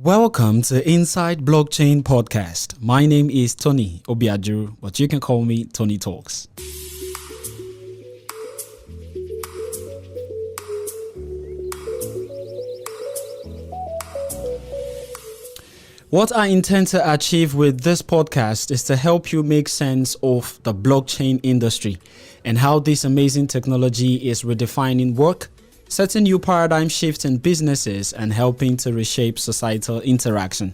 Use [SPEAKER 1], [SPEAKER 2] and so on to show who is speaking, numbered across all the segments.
[SPEAKER 1] Welcome to Inside Blockchain Podcast. My name is Tony Obiajuru, but you can call me Tony Talks. What I intend to achieve with this podcast is to help you make sense of the blockchain industry and how this amazing technology is redefining work, setting new paradigm shifts in businesses, and helping to reshape societal interaction.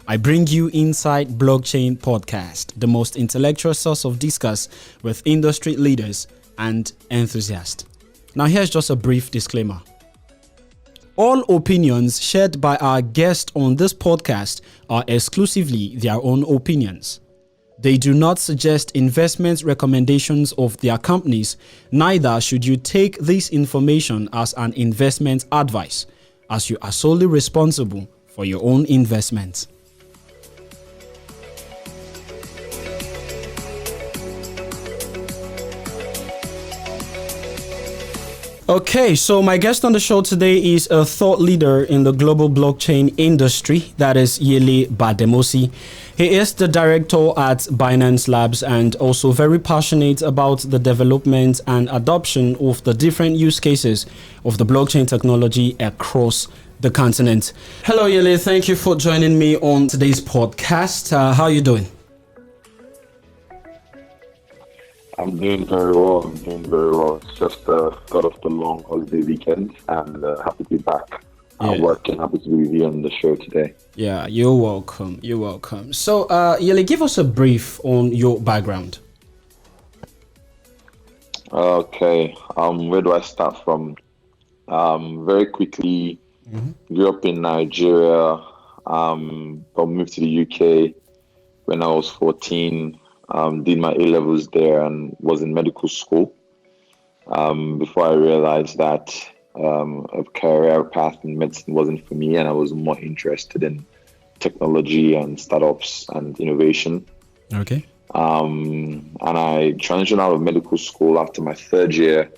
[SPEAKER 1] I bring you Inside Blockchain Podcast, the most intellectual source of discuss with industry leaders and enthusiasts. Now here's just a brief disclaimer. All opinions shared by our guests on this podcast are exclusively their own opinions. They do not suggest investment recommendations of their companies, neither should you take this information as an investment advice, as you are solely responsible for your own investments. Okay, so my guest on the show today is a thought leader in the global blockchain industry, that is Yele Bademosi. He is the director at Binance Labs and also very passionate about the development and adoption of the different use cases of the blockchain technology across the continent. Hello, Yele. Thank you for joining me on today's podcast. How are you doing?
[SPEAKER 2] I'm doing very well. It's just got off the long holiday weekend and happy to be back at work and happy to be with you on the show today.
[SPEAKER 1] Yeah, you're welcome. So, Yele, give us a brief on your background.
[SPEAKER 2] Okay, where do I start from? Very quickly, grew up in Nigeria, but moved to the UK when I was 14. Did my A-levels there and was in medical school before I realized that a career path in medicine wasn't for me, and I was more interested in technology and startups and innovation.
[SPEAKER 1] Okay.
[SPEAKER 2] And I transitioned out of medical school after my third year,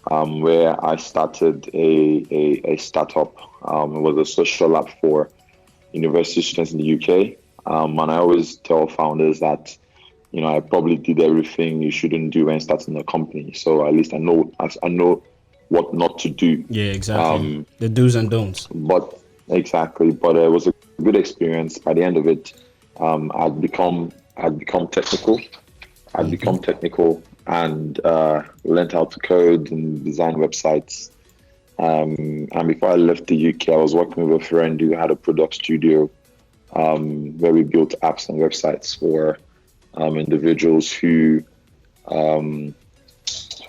[SPEAKER 2] where I started a startup. It was a social lab for university students in the UK. And I always tell founders that I probably did everything you shouldn't do when starting a company. So at least I know what not to do.
[SPEAKER 1] Yeah, exactly. The do's and don'ts.
[SPEAKER 2] But it was a good experience. By the end of it, I'd become technical. And learned how to code and design websites. And before I left the UK, I was working with a friend who had a product studio where we built apps and websites for individuals who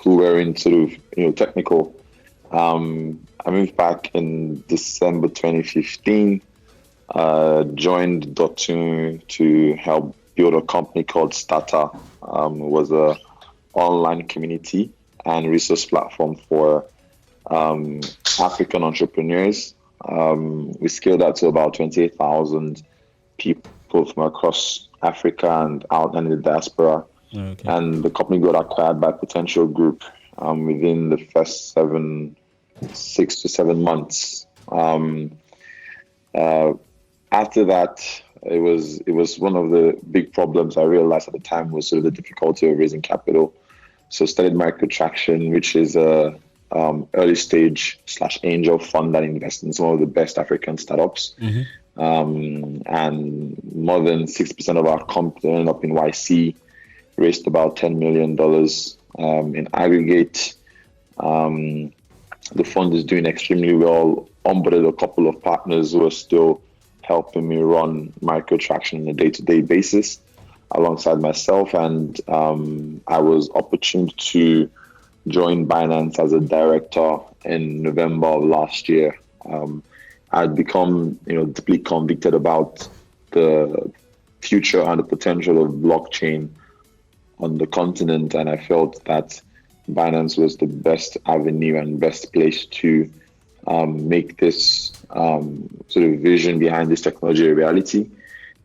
[SPEAKER 2] were in sort of technical. I moved back in December 2015. Joined Dotun to help build a company called Starter. It was a online community and resource platform for African entrepreneurs. We scaled that to about 28,000 people from across Africa and out and in the diaspora. Okay. And the company got acquired by Potential Group within the first 6 to 7 months. After that, it was one of the big problems I realized at the time was sort of the difficulty of raising capital. So started Microtraction, which is a early stage / angel fund that invests in some of the best African startups. Mm-hmm. And more than 6% of our company ended up in YC, raised about $10 million in aggregate. The fund is doing extremely well. Onboarded a couple of partners who are still helping me run Microtraction on a day-to-day basis alongside myself. And I was opportune to join Binance as a director in November of last year. I'd become, deeply convicted about the future and the potential of blockchain on the continent, and I felt that Binance was the best avenue and best place to make this sort of vision behind this technology a reality.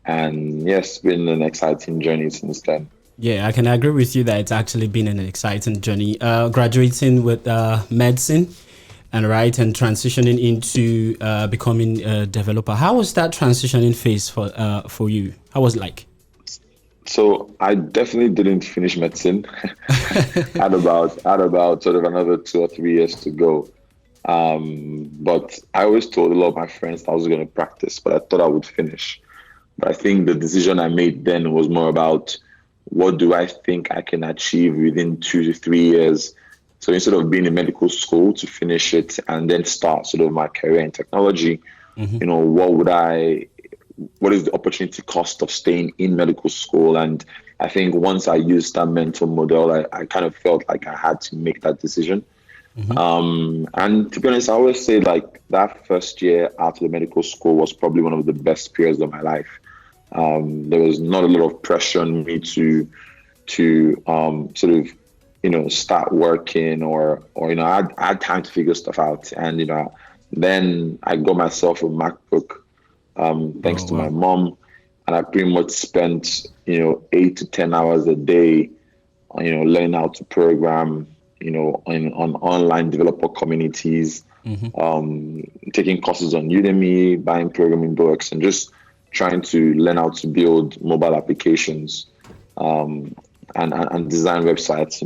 [SPEAKER 2] And yes, been an exciting journey since then.
[SPEAKER 1] Yeah, I can agree with you that it's actually been an exciting journey. Graduating with medicine. and transitioning into becoming a developer. How was that transitioning phase for you? How was it like?
[SPEAKER 2] So I definitely didn't finish medicine. Had about sort of another 2 or 3 years to go. But I always told a lot of my friends I was going to practice, but I thought I would finish. But I think the decision I made then was more about what do I think I can achieve within 2 to 3 years. So instead of being in medical school to finish it and then start sort of my career in technology, what is the opportunity cost of staying in medical school? And I think once I used that mental model, I kind of felt like I had to make that decision. And to be honest, I always say like that first year out of the medical school was probably one of the best periods of my life. There was not a lot of pressure on me to sort of, start working or I had time to figure stuff out. And, then I got myself a MacBook, thanks to my mom. And I pretty much spent, 8 to 10 hours a day, learning how to program, on online developer communities, taking courses on Udemy, buying programming books, and just trying to learn how to build mobile applications and design websites.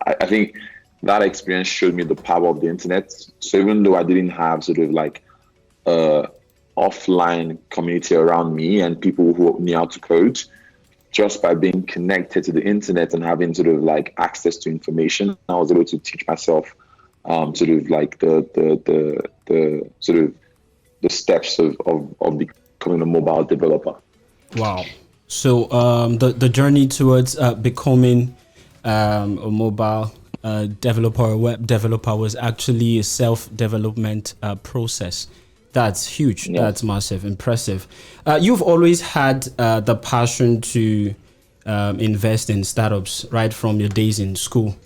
[SPEAKER 2] I think that experience showed me the power of the internet. So even though I didn't have sort of like offline community around me and people who knew how to code, just by being connected to the internet and having sort of like access to information, I was able to teach myself sort of like the sort of the steps of becoming a mobile developer.
[SPEAKER 1] Wow. So the journey towards becoming a mobile developer or web developer was actually a self-development process. That's huge. Yeah. That's massive. Impressive. You've always had the passion to invest in startups right from your days in school.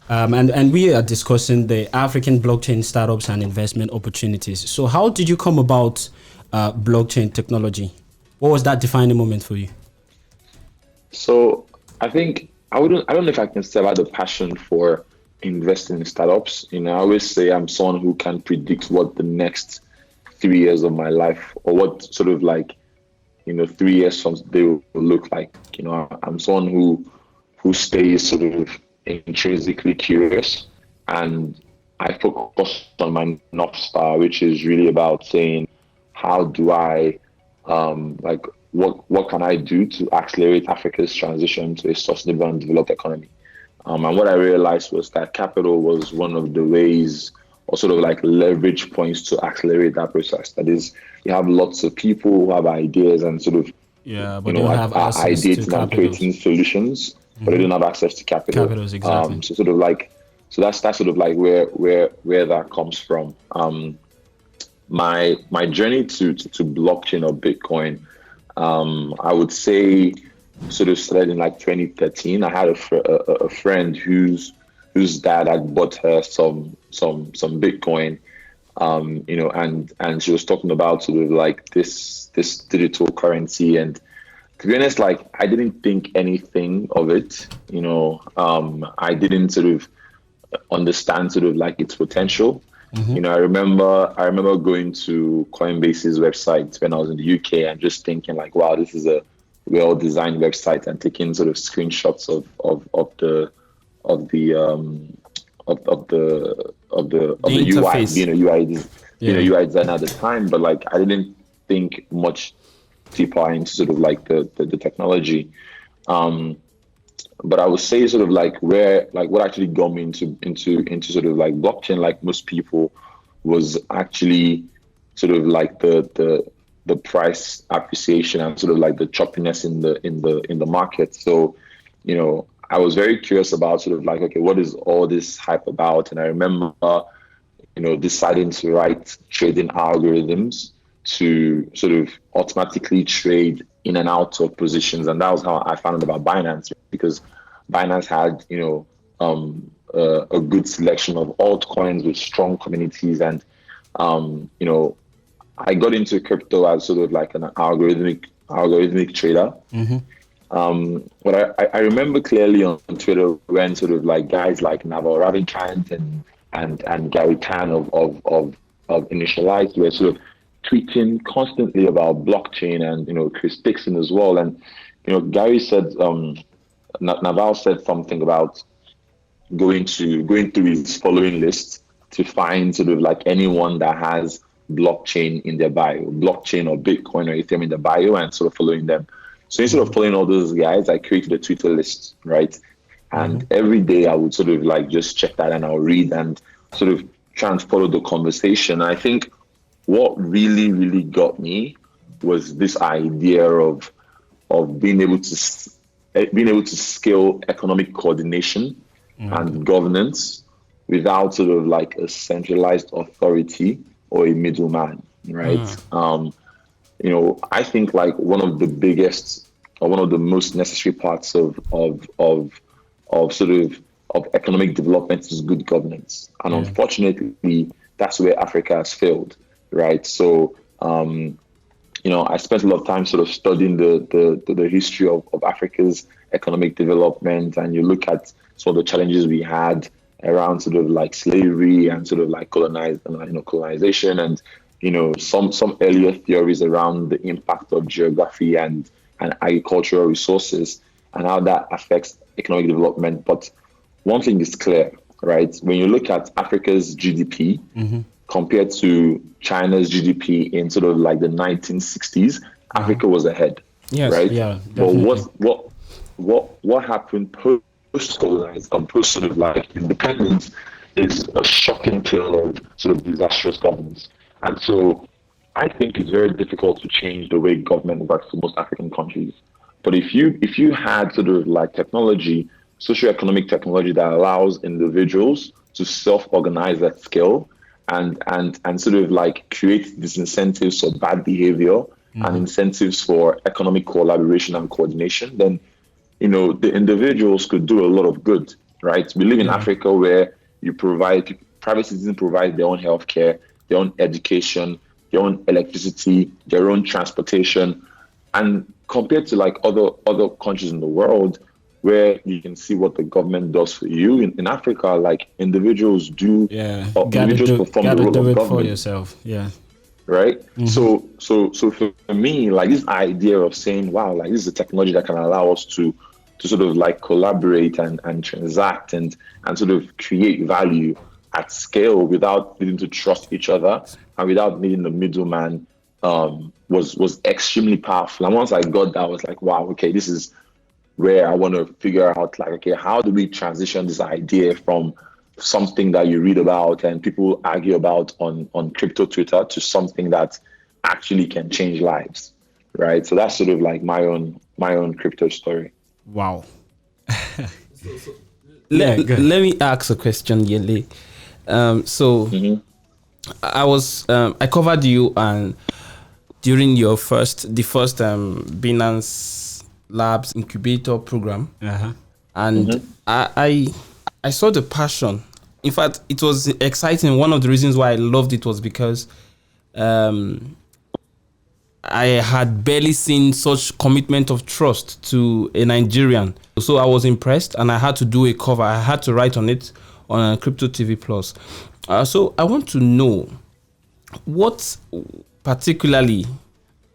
[SPEAKER 1] And we are discussing the African blockchain startups and investment opportunities. So how did you come about blockchain technology? What was that defining moment for you?
[SPEAKER 2] So I think I don't know if I can say about the passion for investing in startups. I always say I'm someone who can predict what the next 3 years of my life or what sort of like 3 years from today will look like. I'm someone who stays sort of intrinsically curious, and I focus on my North Star, which is really about saying how do I what can I do to accelerate Africa's transition to a sustainable and developed economy. And what I realized was that capital was one of the ways or sort of like leverage points to accelerate that process. That is, you have lots of people who have ideas and sort of,
[SPEAKER 1] but don't have access
[SPEAKER 2] ideas and creating solutions, but they don't have access to capital.
[SPEAKER 1] Capitals, exactly.
[SPEAKER 2] So that's sort of like where that comes from. My journey to blockchain or Bitcoin, I would say sort of started in like 2013. I had a friend whose dad had bought her some Bitcoin, and she was talking about sort of like this digital currency. And to be honest, like I didn't think anything of it. I didn't sort of understand sort of like its potential. I remember going to Coinbase's website when I was in the UK and just thinking like, wow, this is a well-designed website, and taking sort of screenshots of the UI, being a UI designer at the time, but like I didn't think much deeper into sort of like the technology. But I would say sort of like what actually got me into sort of like blockchain, like most people, was actually sort of like the price appreciation and sort of like the choppiness in the market. So, I was very curious about sort of like, okay, what is all this hype about? And I remember, deciding to write trading algorithms to sort of automatically trade in and out of positions. And that was how I found out about Binance, because Binance had, a good selection of altcoins with strong communities. And, I got into crypto as sort of like an algorithmic trader. But I remember clearly on Twitter when sort of like guys like Naval Ravikant and and Gary Tan of Initialized were sort of tweeting constantly about blockchain, and Chris Dixon as well. And Gary said, Naval said something about going through his following list to find sort of like anyone that has blockchain in their bio, blockchain or Bitcoin or Ethereum in the bio, and sort of following them. So instead of following all those guys, I created a Twitter list, right? And every day I would sort of like just check that, and I'll read and sort of try and follow the conversation. I think what really, really got me was this idea of being able to scale economic coordination and governance without sort of like a centralized authority or a middleman, right? I think like one of the biggest or one of the most necessary parts of economic development is good governance, and unfortunately, that's where Africa has failed, right? So, I spent a lot of time sort of studying the history of Africa's economic development, and you look at some of the challenges we had around sort of like slavery and sort of like colonization, and some earlier theories around the impact of geography and agricultural resources and how that affects economic development. But one thing is clear, right? When you look at Africa's GDP compared to China's GDP in sort of like the 1960s, Africa was ahead, right?
[SPEAKER 1] Yeah,
[SPEAKER 2] but what happened post-colonized and post sort of like independence is a shocking tale of sort of disastrous governance. And so I think it's very difficult to change the way government works for most African countries. But if you had sort of like technology, socioeconomic technology that allows individuals to self-organize at scale and sort of like create disincentives for bad behavior and incentives for economic collaboration and coordination, then the individuals could do a lot of good, right? We live in Africa where private citizens provide their own healthcare, their own education, their own electricity, their own transportation. And compared to like other countries in the world where you can see what the government does for you, in Africa, like individuals perform the role of government
[SPEAKER 1] for yourself. Yeah.
[SPEAKER 2] Right. So for me, like this idea of saying, wow, like this is a technology that can allow us to sort of like collaborate and transact and sort of create value at scale without needing to trust each other and without needing the middleman was extremely powerful. And once I got that, I was like, wow, okay, this is where I want to figure out, like, okay, how do we transition this idea from something that you read about and people argue about on crypto Twitter to something that actually can change lives, right? So that's sort of like my own crypto story.
[SPEAKER 1] Wow.
[SPEAKER 3] Let me ask a question, Yele. I covered you and during the first Binance Labs incubator program, and I saw the passion. In fact, it was exciting. One of the reasons why I loved it was because I had barely seen such commitment of trust to a Nigerian. So I was impressed, and I had to do a cover. I had to write on it on Crypto TV Plus. So I want to know what particularly,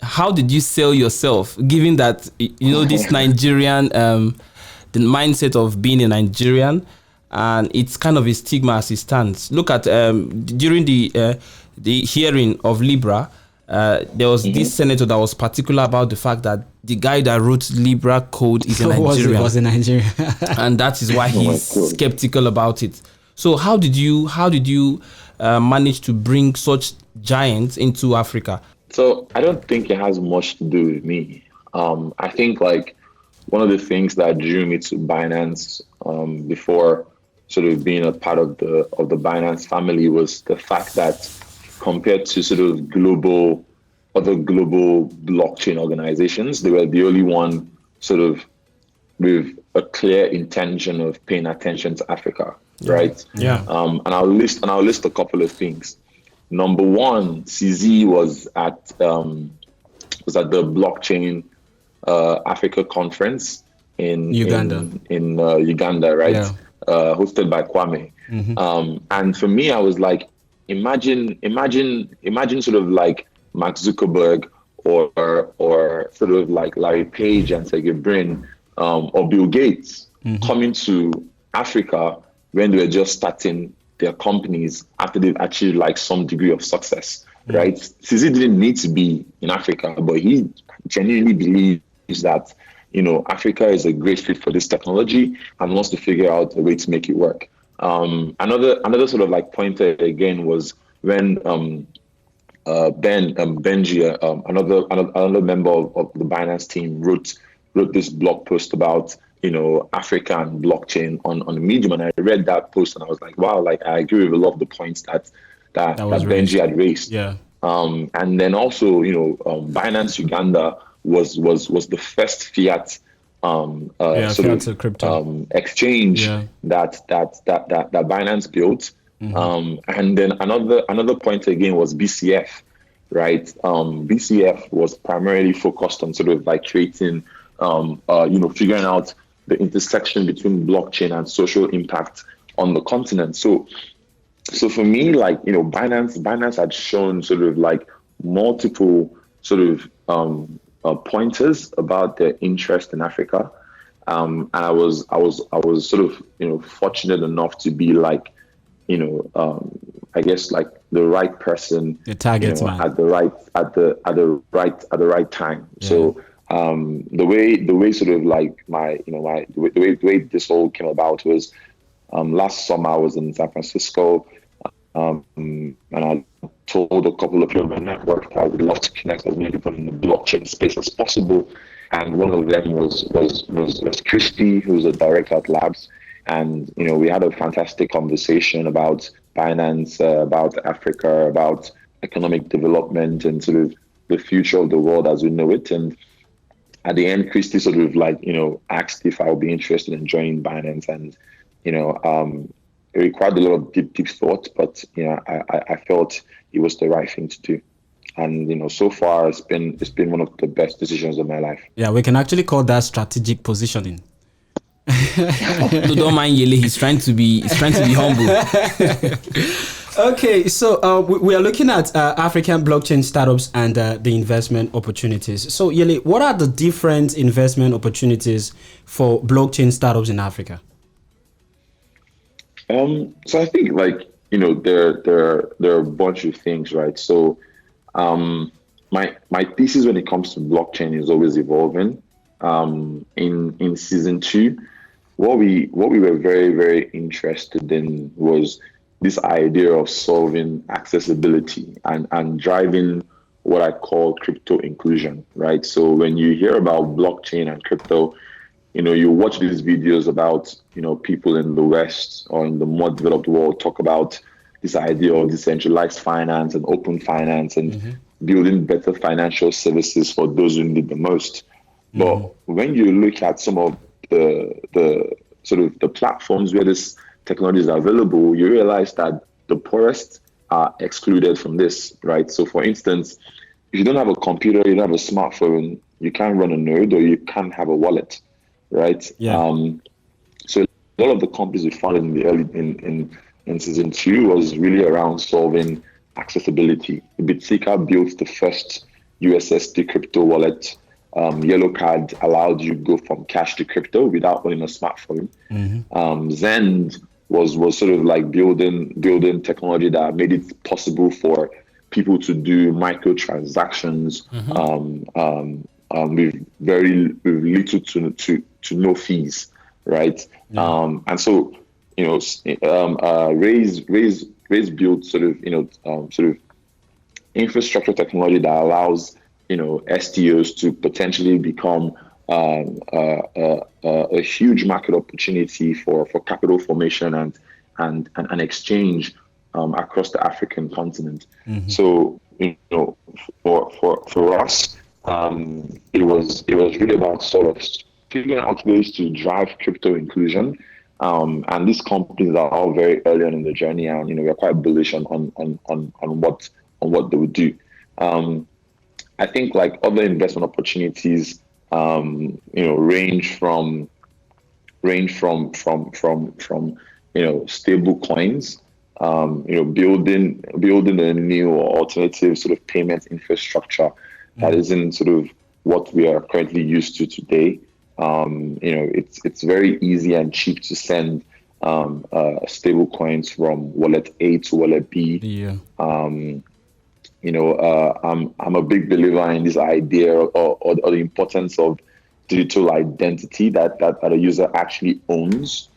[SPEAKER 3] how did you sell yourself, given that, this Nigerian, the mindset of being a Nigerian, and it's kind of a stigma as it stands. Look at during the hearing of Libra, there was this senator that was particular about the fact that the guy that wrote Libra code is a Nigerian.
[SPEAKER 1] was a Nigerian.
[SPEAKER 3] And that is why he's skeptical about it. So how did you manage to bring such giants into Africa?
[SPEAKER 2] So I don't think it has much to do with me. I think like one of the things that drew me to Binance before sort of being a part of the Binance family was the fact that compared to sort of other global blockchain organizations, they were the only one sort of with a clear intention of paying attention to Africa, right?
[SPEAKER 1] Yeah.
[SPEAKER 2] And I'll list a couple of things. Number one, CZ was at the blockchain Africa conference in
[SPEAKER 1] Uganda.
[SPEAKER 2] in Uganda, right?
[SPEAKER 1] Yeah.
[SPEAKER 2] hosted by Kwame. And for me, I was like, imagine sort of like Mark Zuckerberg or sort of like Larry Page and Sergey Brin or Bill Gates coming to Africa when they were just starting their companies after they've achieved like some degree of success, right? Sisi didn't need to be in Africa, but he genuinely believes that, Africa is a great fit for this technology and wants to figure out a way to make it work. Another sort of like pointer again was when Benji, another member of the Binance team, wrote this blog post about Africa and blockchain on Medium, and I read that post and I was like, wow, like I agree with a lot of the points that Benji had raised.
[SPEAKER 1] Yeah.
[SPEAKER 2] And then also, Binance Uganda was the first fiat
[SPEAKER 1] fiat crypto
[SPEAKER 2] exchange that Binance built. And then another point again was BCF, right? BCF was primarily focused on sort of like creating, figuring out the intersection between blockchain and social impact on the continent. So for me, like, Binance had shown sort of like multiple sort of pointers about their interest in Africa. And I was sort of, fortunate enough to be like, I guess like the right person,
[SPEAKER 1] the target man
[SPEAKER 2] at the right time. Yeah. So the way sort of like the way this all came about was last summer I was in San Francisco, and I told a couple of people in my network that I would love to connect as many people in the blockchain space as possible. And one of them was Christy, who's a director at Labs. And, we had a fantastic conversation about Binance, about Africa, about economic development and sort of the future of the world as we know it. And at the end, Christy sort of like, asked if I would be interested in joining Binance. And, it required a lot of deep thought, but, I felt it was the right thing to do. And so far it's been one of the best decisions of my life.
[SPEAKER 1] Yeah, we can actually call that strategic positioning.
[SPEAKER 3] No, don't mind Yele. He's trying to be humble.
[SPEAKER 1] Okay, so we are looking at African blockchain startups and the investment opportunities. So Yele, what are the different investment opportunities for blockchain startups in Africa?
[SPEAKER 2] So I think like there are a bunch of things, right? So my thesis when it comes to blockchain is always evolving. In season 2, what we were very, very interested in was this idea of solving accessibility and driving what I call crypto inclusion, right? So when you hear about blockchain and crypto, you watch these videos about, people in the West or in the more developed world talk about this idea of decentralized finance and open finance and building better financial services for those who need the most. But when you look at some of the sort of the platforms where this technology is available, you realize that the poorest are excluded from this, right? So for instance, if you don't have a computer, you don't have a smartphone, you can't run a node or you can't have a wallet, right?
[SPEAKER 1] Yeah.
[SPEAKER 2] So a lot of the companies we found in the early in season 2 was really around solving accessibility. Bitsika built the first USSD crypto wallet. Yellow Card allowed you to go from cash to crypto without owning a smartphone. Zend was sort of like building technology that made it possible for people to do microtransactions with little to no fees, right? And so Raise built sort of infrastructure technology that allows STOs to potentially become a huge market opportunity for capital formation and exchange across the African continent. So for us, it was really about sort of figuring out ways to drive crypto inclusion. And these companies are all very early on in the journey, and we're quite bullish on what they would do. I think like other investment opportunities, range from range from stable coins, building a new or alternative sort of payment infrastructure that isn't sort of what we are currently used to today. It's very easy and cheap to send stable coins from wallet A to wallet B.
[SPEAKER 1] Yeah.
[SPEAKER 2] I'm a big believer in this idea or the importance of digital identity that a user actually owns.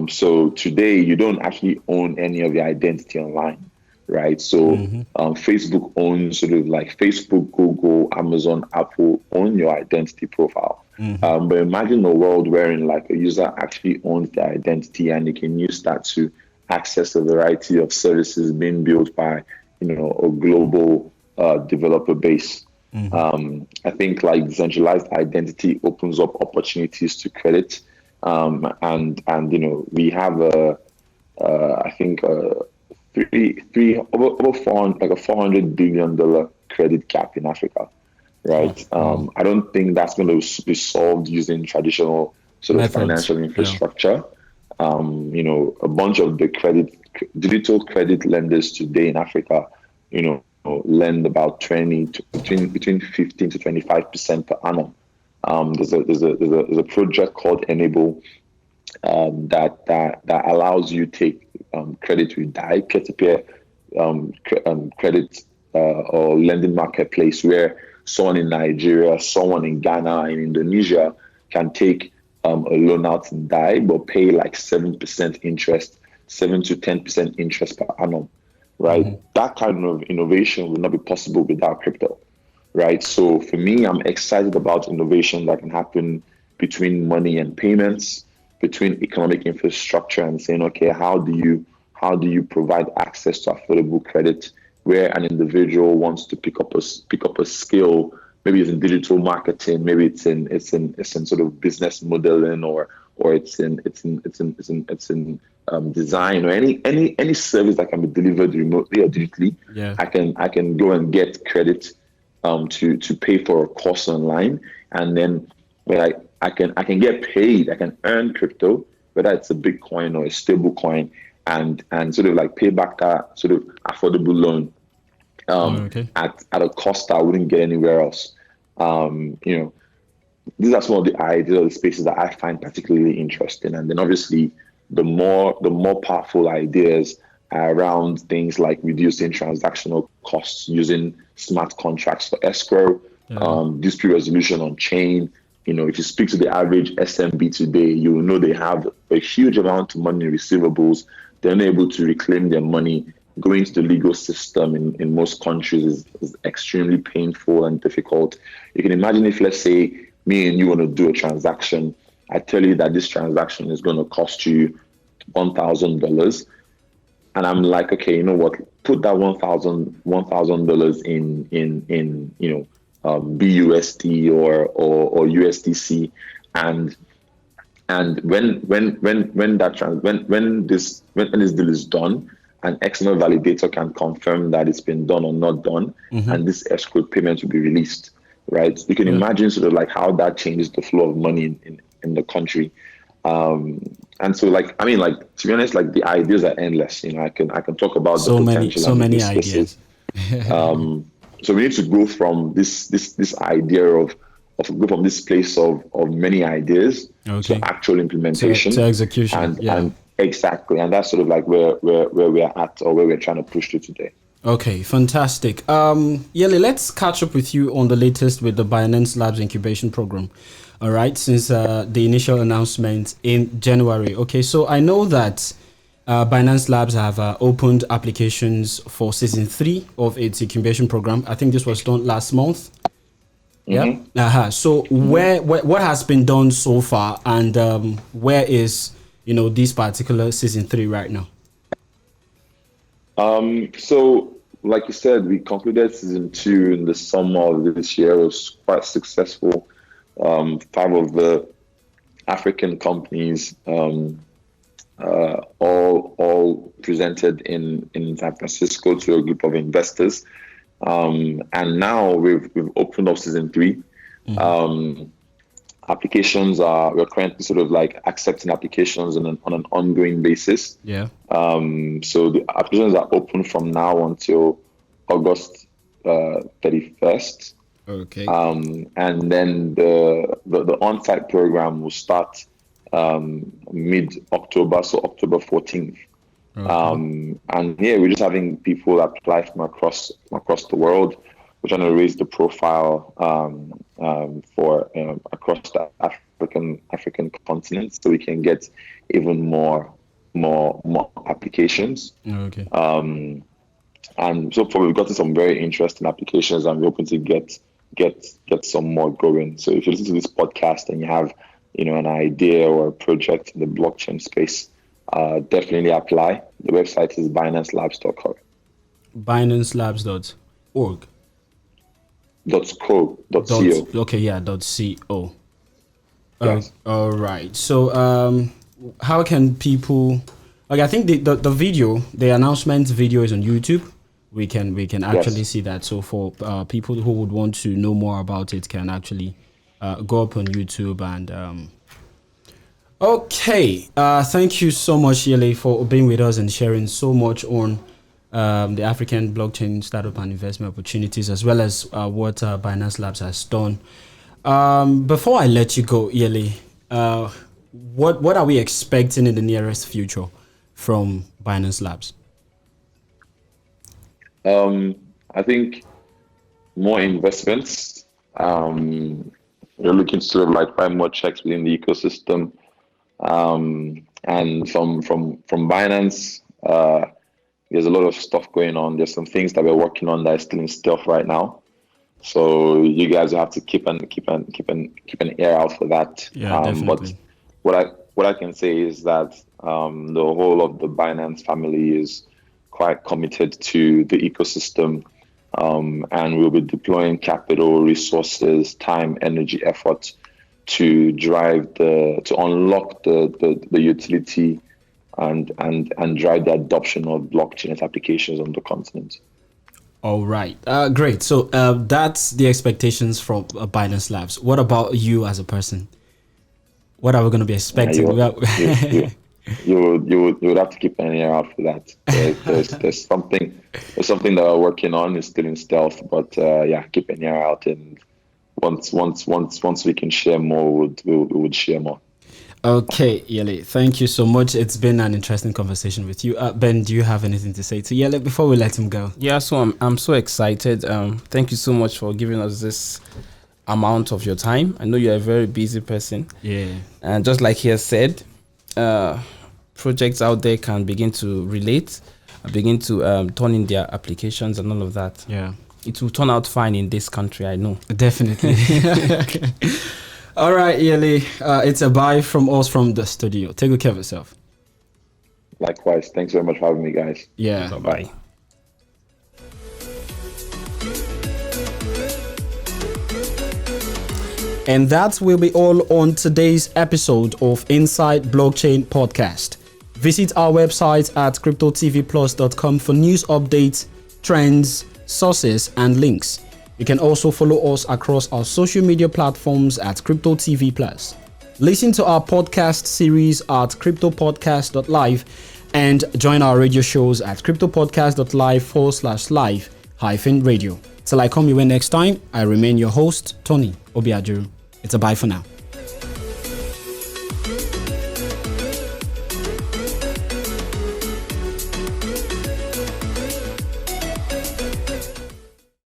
[SPEAKER 2] So today you don't actually own any of your identity online, right? So Facebook owns sort of like Facebook, Google, Amazon, Apple own your identity profile. But imagine a world wherein like a user actually owns their identity and they can use that to access a variety of services being built by a global developer base. I think like decentralized identity opens up opportunities to credit, and we have I think over $400 billion credit gap in Africa, right? I don't think that's going to be solved using traditional sort of financial infrastructure. A bunch of the digital credit lenders today in Africa, lend about between 15 to 25% per annum. There's a project called Enable that allows you to take credit with DAI, peer-to-peer credit or lending marketplace, where someone in Nigeria, someone in Ghana, and Indonesia can take a loan out in DAI but pay like 7% interest, 7 to 10% interest per annum. Right, that kind of innovation would not be possible without crypto, right? So for me, I'm excited about innovation that can happen between money and payments, between economic infrastructure, and saying, okay, how do you provide access to affordable credit where an individual wants to pick up a skill, maybe it's in digital marketing, maybe it's in sort of business modeling, or it's in design, or any service that can be delivered remotely or digitally.
[SPEAKER 1] Yeah.
[SPEAKER 2] I can go and get credit to pay for a course online, and then I can get paid. I can earn crypto, whether it's a Bitcoin or a stable coin, and sort of like pay back that sort of affordable loan at a cost that I wouldn't get anywhere else. These are some of the ideas or the spaces that I find particularly interesting. And then obviously the more powerful ideas are around things like reducing transactional costs using smart contracts for escrow, dispute resolution on chain. If you speak to the average SMB today, you will know they have a huge amount of money in receivables. They're unable to reclaim their money. Going to the legal system in most countries is extremely painful and difficult. You can imagine if, let's say, me and you want to do a transaction, I tell you that this transaction is going to cost you $1,000, and I'm like, okay, you know what? Put that $1,000 in BUSD or USDC, and when this deal is done, an external validator can confirm that it's been done or not done, and this escrow payment will be released. Right? You can imagine sort of like how that changes the flow of money in the country. And so to be honest, like the ideas are endless. I can talk about the potential.
[SPEAKER 1] So many ideas.
[SPEAKER 2] So we need to go from this idea of go from this place of many ideas to actual implementation
[SPEAKER 1] to execution.
[SPEAKER 2] And exactly. And that's sort of like where we're at, or where we're trying to push to today.
[SPEAKER 1] Okay, fantastic. Yele, let's catch up with you on the latest with the Binance Labs incubation program. All right, since the initial announcement in January. Okay, so I know that Binance Labs have opened applications for season 3 of its incubation program. I think this was done last month. Yeah. So what has been done so far, and where is this particular season 3 right now?
[SPEAKER 2] So like you said, we concluded season 2 in the summer of this year. It was quite successful. 5 of the African companies all presented in San Francisco to a group of investors. And now we've opened up season 3. applications we're currently sort of like accepting applications on an ongoing basis.
[SPEAKER 1] Yeah.
[SPEAKER 2] So the applications are open from now until August 31st.
[SPEAKER 1] Okay.
[SPEAKER 2] And then the on-site program will start mid-October, so October 14th. And yeah, we're just having people apply from across the world. We're trying to raise the profile for across the African continent, so we can get even more applications.
[SPEAKER 1] Okay.
[SPEAKER 2] And so far we've gotten some very interesting applications, and we're hoping to get some more going. So if you listen to this podcast and you have an idea or a project in the blockchain space, definitely apply. The website is binancelabs.co.
[SPEAKER 1] binancelabs.org.
[SPEAKER 2] .co.
[SPEAKER 1] Okay, yeah, .co.
[SPEAKER 2] Yes.
[SPEAKER 1] All right. So, how can people? Like, I think the video, the announcement video, is on YouTube. We can actually see that. So for people who would want to know more about it, can actually go up on YouTube and. Okay. Thank you so much, Yele, for being with us and sharing so much on the African blockchain startup and investment opportunities, as well as what Binance Labs has done. Before I let you go, Yele, what are we expecting in the nearest future from Binance Labs?
[SPEAKER 2] I think more investments. We're looking to sort of like find more checks within the ecosystem. And from Binance, there's a lot of stuff going on. There's some things that we're working on that are still in stealth right now. So you guys have to keep an ear out for that.
[SPEAKER 1] Yeah, definitely.
[SPEAKER 2] But what I can say is that the whole of the Binance family is quite committed to the ecosystem, and we'll be deploying capital, resources, time, energy, effort to drive to unlock the utility and drive the adoption of blockchain applications on the continent.
[SPEAKER 1] All right, great. So that's the expectations from Binance Labs. What about you as a person? What are we going to be expecting?
[SPEAKER 2] You would have to keep an ear out for that. There's something that we're working on. It's still in stealth, but keep an ear out, and once we can share more, we would share more.
[SPEAKER 1] Okay, Yele, thank you so much. It's been an interesting conversation with you. Ben, do you have anything to say to Yele before we let him go?
[SPEAKER 3] Yeah, so I'm so excited. Thank you so much for giving us this amount of your time. I know you're a very busy person.
[SPEAKER 1] Yeah.
[SPEAKER 3] And just like he has said, projects out there can begin to relate, begin to turn in their applications and all of that.
[SPEAKER 1] Yeah.
[SPEAKER 3] It will turn out fine in this country, I know.
[SPEAKER 1] Definitely. All right, Yele, it's a bye from us from the studio. Take good care of yourself.
[SPEAKER 2] Likewise. Thanks very much for having me, guys.
[SPEAKER 1] Yeah.
[SPEAKER 3] Bye-bye.
[SPEAKER 1] And that will be all on today's episode of Inside Blockchain Podcast. Visit our website at cryptotvplus.com for news updates, trends, sources, and links. You can also follow us across our social media platforms at CryptoTV Plus. Listen to our podcast series at cryptopodcast.live and join our radio shows at cryptopodcast.live/live-radio. Till I come your way next time, I remain your host, Tony Obiajuru. It's a bye for now.